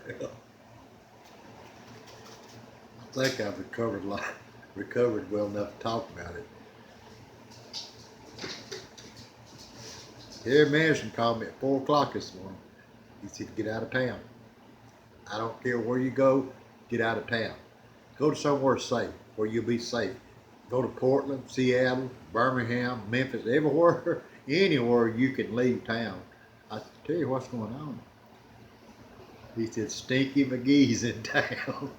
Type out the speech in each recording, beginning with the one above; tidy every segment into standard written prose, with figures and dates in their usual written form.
I think I've recovered well enough to talk about it. Terry Madison called me at 4 o'clock this morning. He said, get out of town. I don't care where you go, get out of town. Go to somewhere safe where you'll be safe. Go to Portland, Seattle, Birmingham, Memphis, everywhere, anywhere you can leave town. I said, Terry, what's going on? He said, Stinky McGee's in town.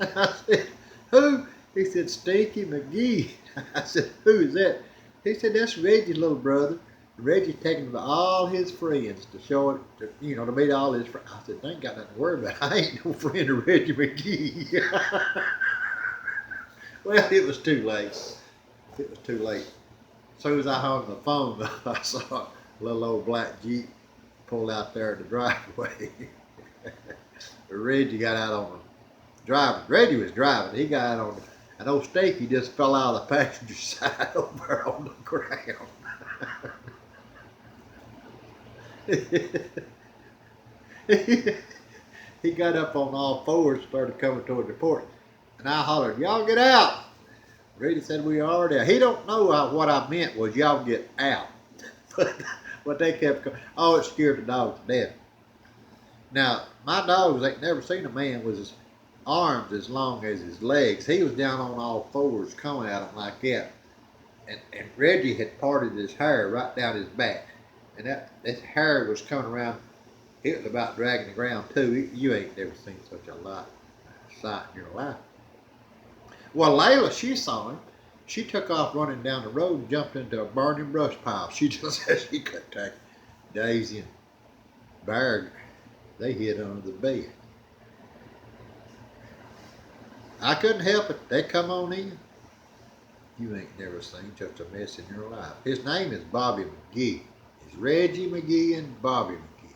I said, who? He said, Stinky McGee. I said, who is that? He said, that's Reggie's little brother. Reggie's taking all his friends to show it, to meet all his friends. I said, they ain't got nothing to worry about. I ain't no friend of Reggie McGee. Well, it was too late. It was too late. As soon as I hung the phone up, I saw a little old black Jeep pull out there in the driveway. Reggie got out on the driver. Reggie was driving. He got out on an old Stinky just fell out of the passenger side over on the ground. He got up on all fours and started coming toward the porch. And I hollered, y'all get out. Reggie said, we are already out. He don't know what I meant was y'all get out. But they kept going. Oh, it scared the dogs to death. Now, my dogs ain't never seen a man with his arms as long as his legs. He was down on all fours coming at them like that. And Reggie had parted his hair right down his back. And that hair was coming around. It was about dragging the ground too. You ain't never seen such a sight in your life. Well, Layla, she saw him. She took off running down the road and jumped into a burning brush pile. She just said she couldn't take it. Daisy and Bear, they hid under the bed. I couldn't help it. They come on in. You ain't never seen such a mess in your life. His name is Bobby McGee. It's Reggie McGee and Bobby McGee.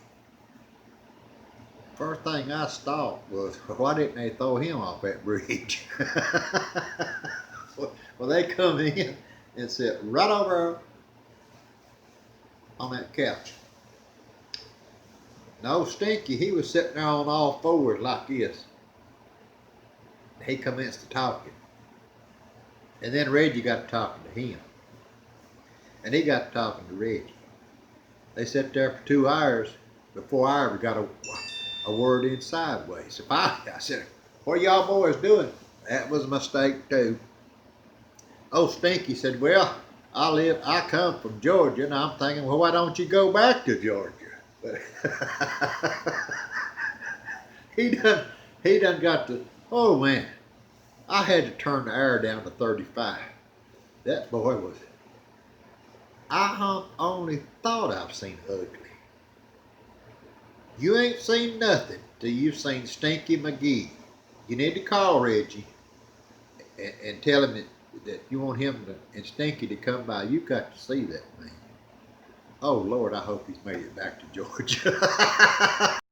First thing I thought was, why didn't they throw him off that bridge? Well, they come in and sit right over on that couch. No, Stinky, he was sitting there on all fours like this. He commenced to talking. And then Reggie got to talking to him. And he got to talking to Reggie. They sat there for 2 hours before I ever got a word in sideways. I said, what are y'all boys doing? That was a mistake too. Oh, Stinky said, well, I come from Georgia, and I'm thinking, well, why don't you go back to Georgia? But he done got to, oh man, I had to turn the air down to 35. That boy was, I only thought I've seen ugly. You ain't seen nothing till you've seen Stinky McGee. You need to call Reggie and tell him that you want him and Stinky to come by. You've got to see that man. Oh Lord, I hope he's made it back to Georgia.